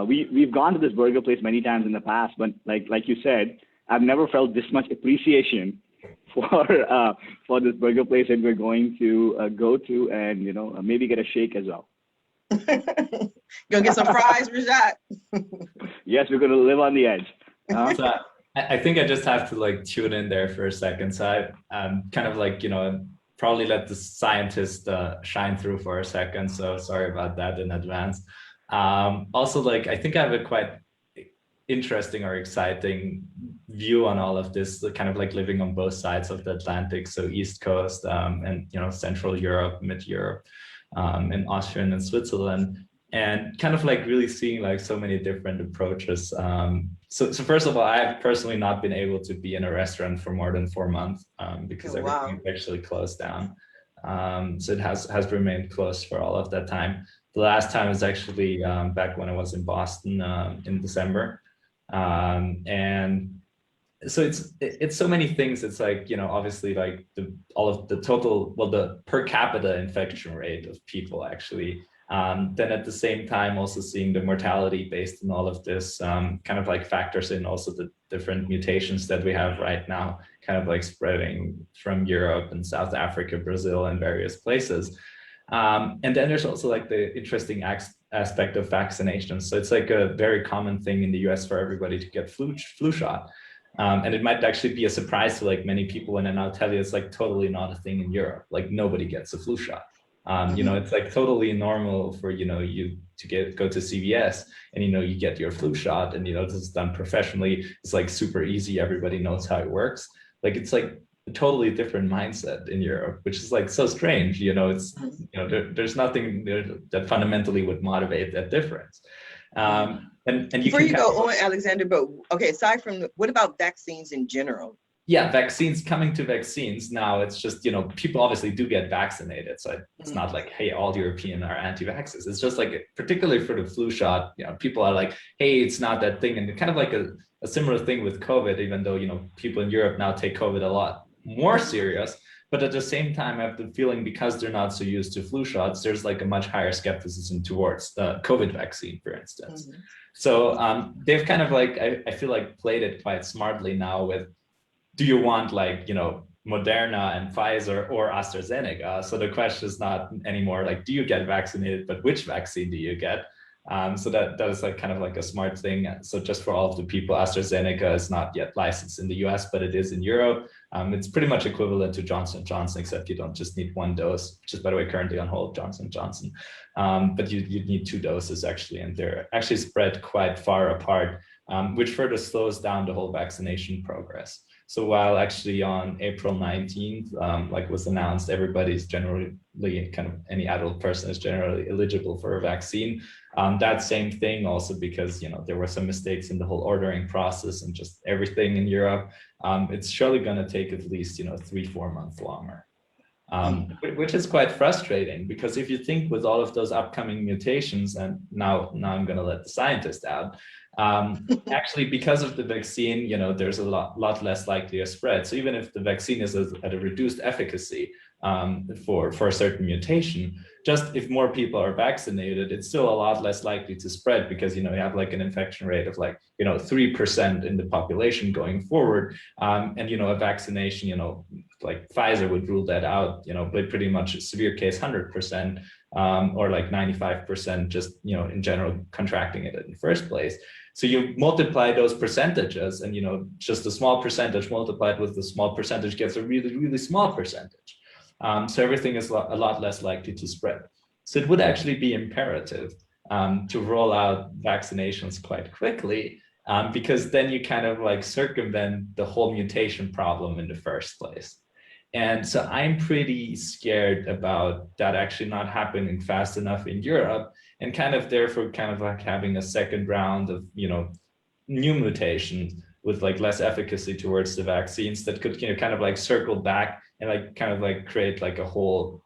we've gone to this burger place many times in the past, but like you said, I've never felt this much appreciation for this burger place that we're going to go to, and maybe get a shake as well. Gonna get some fries, Rajat? Yes, we're gonna live on the edge. So I think I just have to like tune in there for a second. So I kind of like, probably let the scientist shine through for a second. So sorry about that in advance. Also, like, I think I have a quite interesting or exciting view on all of this, kind of like living on both sides of the Atlantic. So East Coast and, Central Europe, Mid Europe, and Austria and Switzerland. And kind of like really seeing like so many different approaches. So first of all, I have personally not been able to be in a restaurant for more than 4 months because everything actually closed down. So it has remained closed for all of that time. The last time was actually back when I was in Boston in December. And so it's so many things. It's like, obviously like the per capita infection rate of people actually. Then at the same time, also seeing the mortality based on all of this kind of like factors in also the different mutations that we have right now, kind of like spreading from Europe and South Africa, Brazil, and various places. And then there's also like the interesting aspect of vaccinations. So it's like a very common thing in the US for everybody to get flu shot. And it might actually be a surprise to like many people when I now tell you it's like totally not a thing in Europe. Like nobody gets a flu shot. It's like totally normal for, you to go to CVS and, you get your flu shot and, this is done professionally. It's like super easy. Everybody knows how it works. Like, it's like a totally different mindset in Europe, which is like so strange. It's, there's nothing there that fundamentally would motivate that difference. And before you go on, Alexander, but okay, aside from what about vaccines in general? Yeah, coming to vaccines now, it's just, people obviously do get vaccinated. So it's not like, hey, all European are anti-vaxxers. It's just like, particularly for the flu shot, people are like, hey, it's not that thing. And kind of like a similar thing with COVID, even though, people in Europe now take COVID a lot more serious. But at the same time, I have the feeling because they're not so used to flu shots, there's like a much higher skepticism towards the COVID vaccine, for instance. So they've kind of like, I feel like played it quite smartly now with, do you want like, Moderna and Pfizer or AstraZeneca? So the question is not anymore like, do you get vaccinated, but which vaccine do you get? So that is like kind of like a smart thing. So just for all of the people, AstraZeneca is not yet licensed in the US, but it is in Europe. It's pretty much equivalent to Johnson & Johnson, except you don't just need one dose, which is, by the way, currently on hold, Johnson & Johnson. But you need 2 doses actually, and they're actually spread quite far apart, which further slows down the whole vaccination progress. So while actually on April 19th, like was announced, everybody's generally kind of any adult person is generally eligible for a vaccine. That same thing also because, there were some mistakes in the whole ordering process and just everything in Europe. It's surely going to take at least, 3-4 months longer, which is quite frustrating because if you think with all of those upcoming mutations, and now I'm going to let the scientist out, actually, because of the vaccine, there's a lot less likely a spread. So even if the vaccine is at a reduced efficacy for a certain mutation, just if more people are vaccinated, it's still a lot less likely to spread because, you have like an infection rate of like, 3% in the population going forward. And, a vaccination, like Pfizer would rule that out, but pretty much a severe case, 100%. Or like 95% just, in general, contracting it in the first place. So you multiply those percentages and, just a small percentage multiplied with the small percentage gets a really, really small percentage. So everything is a lot less likely to spread. So it would actually be imperative to roll out vaccinations quite quickly because then you kind of like circumvent the whole mutation problem in the first place. And so I'm pretty scared about that actually not happening fast enough in Europe and kind of therefore kind of like having a second round of, new mutations with like less efficacy towards the vaccines that could, kind of like circle back and like kind of like create like a whole,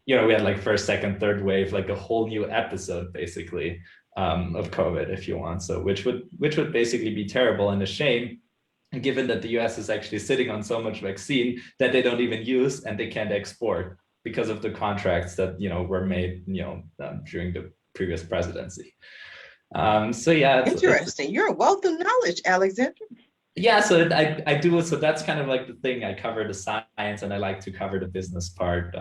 we had like first, second, third wave, like a whole new episode basically of COVID, if you want. So which would basically be terrible and a shame given that the US is actually sitting on so much vaccine that they don't even use and they can't export because of the contracts that, were made, during the previous presidency. So yeah, Interesting. You're a wealth of knowledge, Alexander. yeah, so I do. So that's kind of like the thing. I cover the science and I like to cover the business part.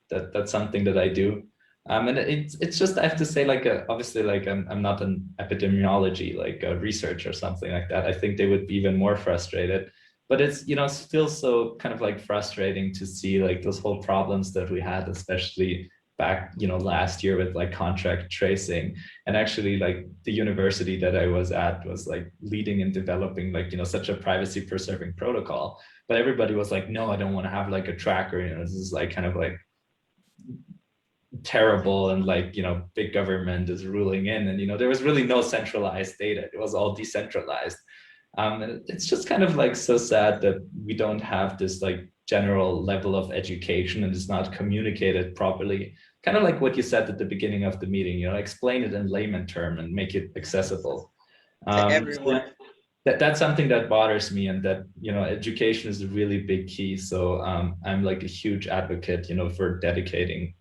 That's something that I do. And it's just, I have to say, like, obviously, like, I'm not an epidemiology, like a research or something like that. I think they would be even more frustrated. But it's, still so kind of like frustrating to see like those whole problems that we had, especially back, last year with like contract tracing. And actually, like, the university that I was at was like leading in developing like, such a privacy preserving protocol. But everybody was like, no, I don't want to have like a tracker. This is like kind of like terrible, and like, big government is ruling in, and there was really no centralized data. It was all decentralized. And it's just kind of like so sad that we don't have this like general level of education, and it's not communicated properly. Kind of like what you said at the beginning of the meeting, explain it in layman term and make it accessible to everyone. So that's something that bothers me, and that, education is a really big key. So I'm like a huge advocate, for dedicating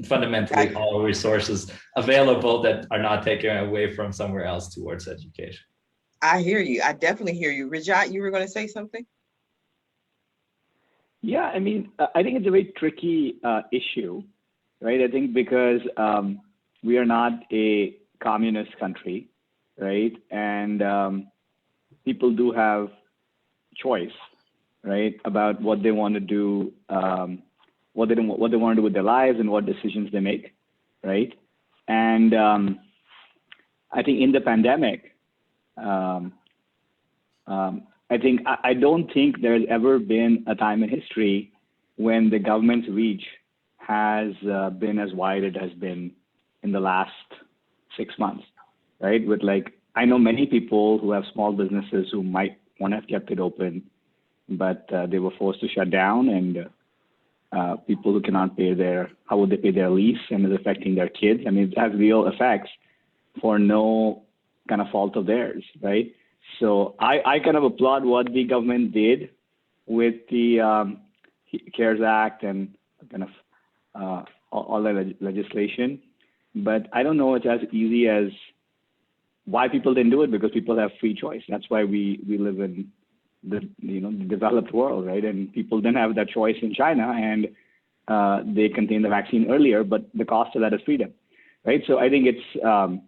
fundamentally all resources available that are not taken away from somewhere else towards education. I hear you. I definitely hear you. Rajat, you were going to say something? Yeah, I mean, I think it's a very tricky issue, right? I think because we are not a communist country, right? And people do have choice, right, about what they want to do, what they want to do with their lives, and what decisions they make, right? And I think in the pandemic, I don't think there's ever been a time in history when the government's reach has been as wide as it has been in the last 6 months, right? With like, I know many people who have small businesses who might want to have kept it open, but they were forced to shut down, and people who cannot pay how would they pay their lease, and it's affecting their kids. I mean, it has real effects for no kind of fault of theirs, right? So I kind of applaud what the government did with the CARES Act and kind of all the legislation, but I don't know it's as easy as why people didn't do it, because people have free choice. That's why we live in the the developed world, right? And people didn't have that choice in China, and they contained the vaccine earlier, but the cost of that is freedom, right? So I think it's I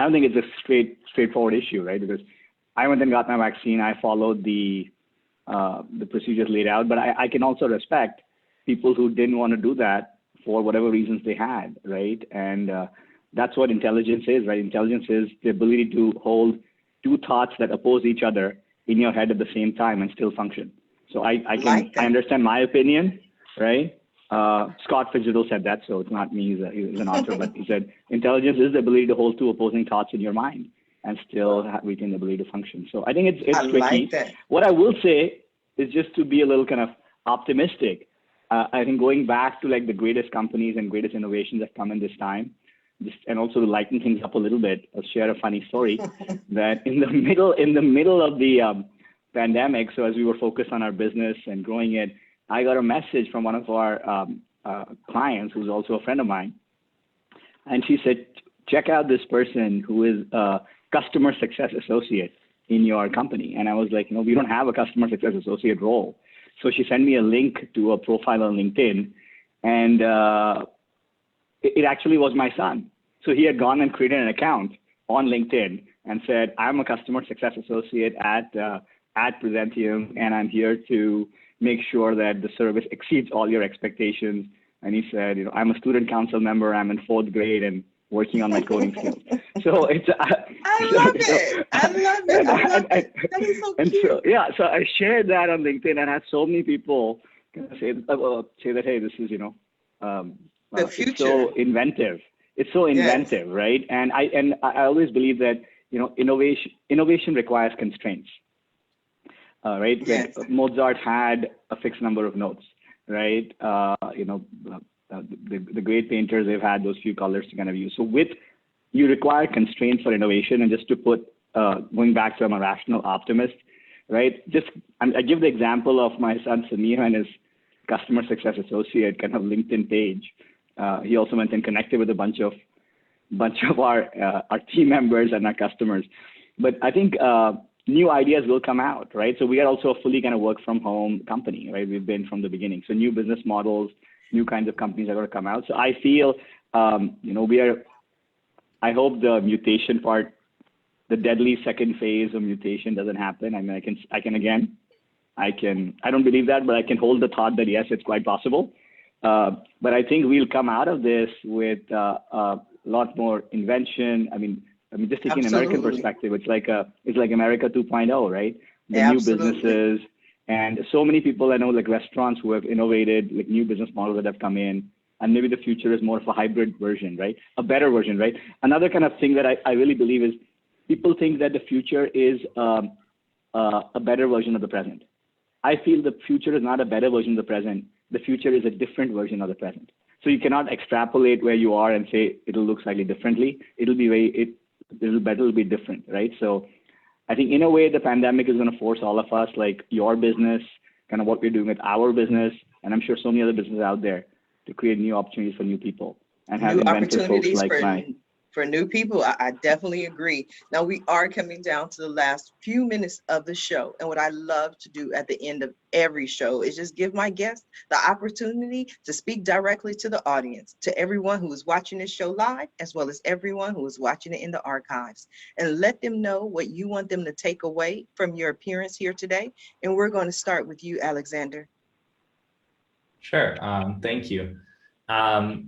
don't think it's a straightforward issue, right? Because I went and got my vaccine. I followed the procedures laid out, but I can also respect people who didn't want to do that for whatever reasons they had, right? And that's what intelligence is, right? Intelligence is the ability to hold two thoughts that oppose each other in your head at the same time and still function. So I understand my opinion, right? Scott Fitzgerald said that, so it's not me, he's an author, but he said, intelligence is the ability to hold two opposing thoughts in your mind and still retain the ability to function. So I think it's tricky. Like that. What I will say is just to be a little kind of optimistic. I think going back to like the greatest companies and greatest innovations that come in this time, and also to lighten things up a little bit, I'll share a funny story that in the middle of the pandemic, so as we were focused on our business and growing it, I got a message from one of our clients who's also a friend of mine. And she said, check out this person who is a customer success associate in your company. And I was like, we don't have a customer success associate role. So she sent me a link to a profile on LinkedIn, and it actually was my son. So he had gone and created an account on LinkedIn and said, I'm a customer success associate at Presentium, and I'm here to make sure that the service exceeds all your expectations. And he said, I'm a student council member. I'm in 4th grade and working on my coding skills. So it's. I love it. That is so cute. And so I shared that on LinkedIn, and I had so many people say that, hey, this is, the future. It's so inventive. It's so inventive, yes. Right? And I always believe that, innovation requires constraints. Right? Yes. Like Mozart had a fixed number of notes, right? The great painters, they've had those few colors to kind of use. So you require constraints for innovation. And just to put, going back to I'm a rational optimist, right? I give the example of my son Samir and his customer success associate kind of LinkedIn page. He also went and connected with a bunch of our team members and our customers. But I think new ideas will come out, right? So we are also a fully kind of work from home company, right? We've been from the beginning. So new business models, new kinds of companies are going to come out. So I feel, I hope the mutation part, the deadly second phase of mutation doesn't happen. I mean, I don't believe that, but I can hold the thought that yes, it's quite possible. But I think we'll come out of this with a lot more invention. I mean, just taking an American perspective, it's like America 2.0, right? The new businesses, and so many people I know, like restaurants who have innovated, like new business models that have come in, and maybe the future is more of a hybrid version, right? A better version, right? Another kind of thing that I really believe is people think that the future is a better version of the present. I feel the future is not a better version of the present. The future is a different version of the present. So you cannot extrapolate where you are and say it'll look slightly differently. It'll be different, right? So I think in a way the pandemic is going to force all of us, like your business, kind of what we're doing with our business, and I'm sure so many other businesses out there, to create new opportunities for new people and have inventive folks like for new people. I definitely agree. Now we are coming down to the last few minutes of the show. And what I love to do at the end of every show is just give my guests the opportunity to speak directly to the audience, to everyone who is watching this show live, as well as everyone who is watching it in the archives, and let them know what you want them to take away from your appearance here today. And we're going to start with you, Alexander. Sure. Thank you.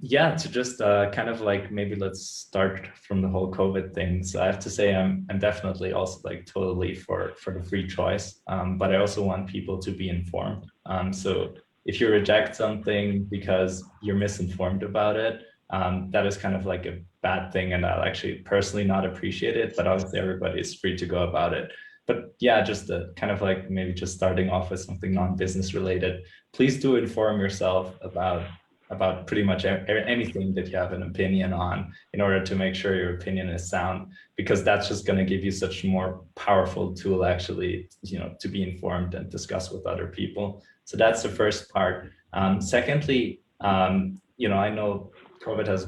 Yeah, to just kind of like, maybe let's start from the whole COVID thing. So I have to say I'm definitely also like totally for the free choice, but I also want people to be informed. So if you reject something because you're misinformed about it, that is kind of like a bad thing, and I'll actually personally not appreciate it, but obviously everybody is free to go about it. But yeah, just kind of like maybe just starting off with something non-business related. Please do inform yourself about pretty much anything that you have an opinion on, in order to make sure your opinion is sound, because that's just going to give you such a more powerful tool actually, to be informed and discuss with other people. So that's the first part. Secondly, I know COVID has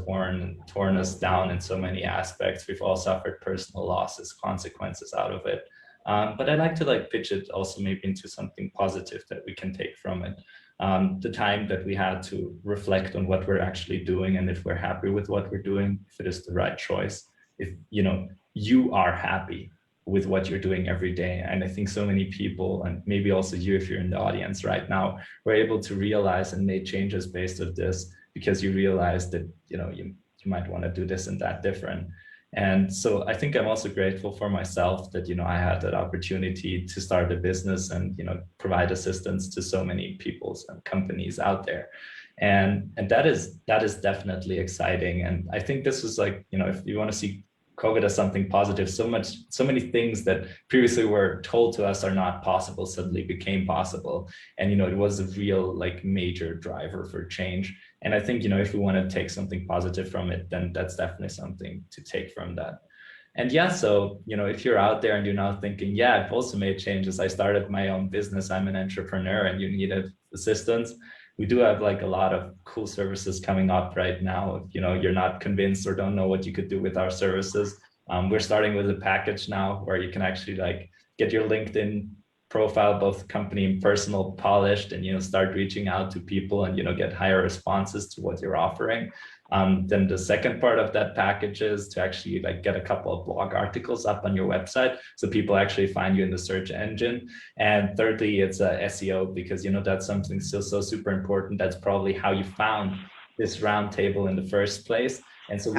torn us down in so many aspects. We've all suffered personal losses, consequences out of it. But I'd like to pitch it also maybe into something positive that we can take from it. The time that we had to reflect on what we're actually doing, and if we're happy with what we're doing, if it is the right choice, if you are happy with what you're doing every day. And I think so many people, and maybe also you if you're in the audience right now, were able to realize and make changes based on this, because you realized that you might want to do this and that different. And so I think I'm also grateful for myself that, I had that opportunity to start a business and, provide assistance to so many people's and companies out there. And that is definitely exciting. And I think this is like, if you want to see COVID as something positive, so many things that previously were told to us are not possible suddenly became possible. And, it was a real major driver for change. And I think, if we want to take something positive from it, then that's definitely something to take from that. And yeah, so, if you're out there and you're now thinking, yeah, I've also made changes. I started my own business. I'm an entrepreneur, and you needed assistance. We do have a lot of cool services coming up right now. If you're not convinced or don't know what you could do with our services, we're starting with a package now where you can actually get your LinkedIn profile, both company and personal, polished, and start reaching out to people and get higher responses to what you're offering. Then the second part of that package is to actually get a couple of blog articles up on your website, so people actually find you in the search engine. And thirdly, it's SEO, because that's something still so super important. That's probably how you found this roundtable in the first place. And so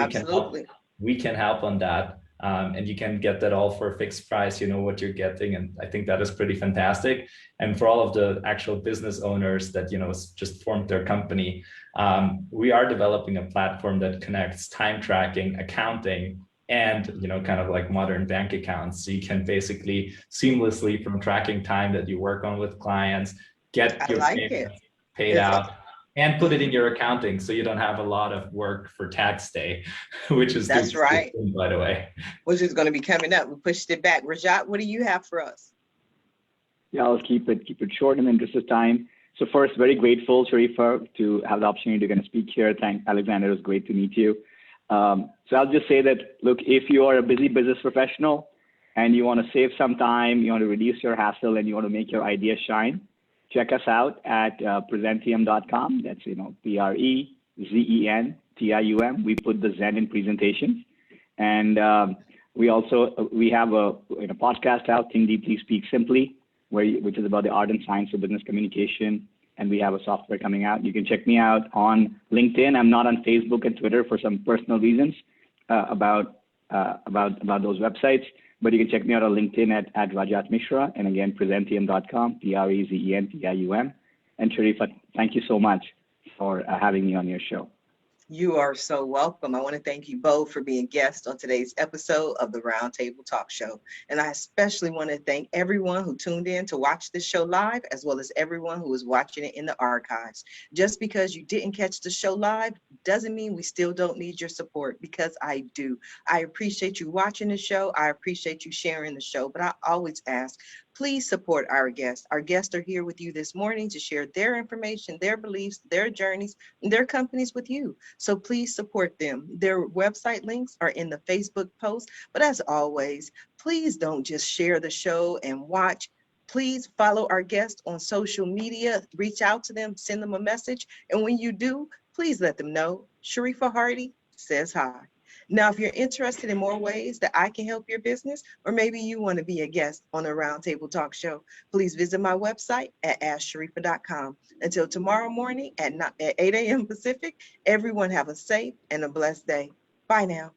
we can help on that. And you can get that all for a fixed price. You know what you're getting, and I think that is pretty fantastic. And for all of the actual business owners that just formed their company, we are developing a platform that connects time tracking, accounting, and kind of like modern bank accounts. So you can basically seamlessly, from tracking time that you work on with clients, get your payments paid out, and put it in your accounting, so you don't have a lot of work for tax day, which is that's right, by the way. Which is going to be coming up. We pushed it back. Rajat, what do you have for us? Yeah, I'll keep it short in the interest of time. So first, very grateful, Sharifa, to have the opportunity to kind of speak here. Thank Alexander, it was great to meet you. So I'll just say that, look, if you are a busy business professional and you want to save some time, you want to reduce your hassle, and you want to make your ideas shine, check us out at presentium.com. That's, PREZENTIUM. We put the Zen in presentations. And we have a podcast out, Think Deeply, Speak Simply, which is about the art and science of business communication. And we have a software coming out. You can check me out on LinkedIn. I'm not on Facebook and Twitter for some personal reasons about those websites. But you can check me out on LinkedIn at Rajat Mishra. And again, presentium.com, PREZENTIUM. And Sharifa, thank you so much for having me on your show. You are so welcome. I want to thank you both for being guests on today's episode of the Roundtable Talk Show. And I especially want to thank everyone who tuned in to watch this show live, as well as everyone who is watching it in the archives. Just because you didn't catch the show live doesn't mean we still don't need your support, because I do. I appreciate you watching the show. I appreciate you sharing the show, but I always ask, please support our guests. Our guests are here with you this morning to share their information, their beliefs, their journeys, and their companies with you. So please support them. Their website links are in the Facebook post. But as always, please don't just share the show and watch. Please follow our guests on social media, reach out to them, send them a message. And when you do, please let them know Sharifa Hardy says hi. Now, if you're interested in more ways that I can help your business, or maybe you want to be a guest on the Roundtable Talk Show, please visit my website at asksharifa.com. Until tomorrow morning at 8 a.m. Pacific, everyone have a safe and a blessed day. Bye now.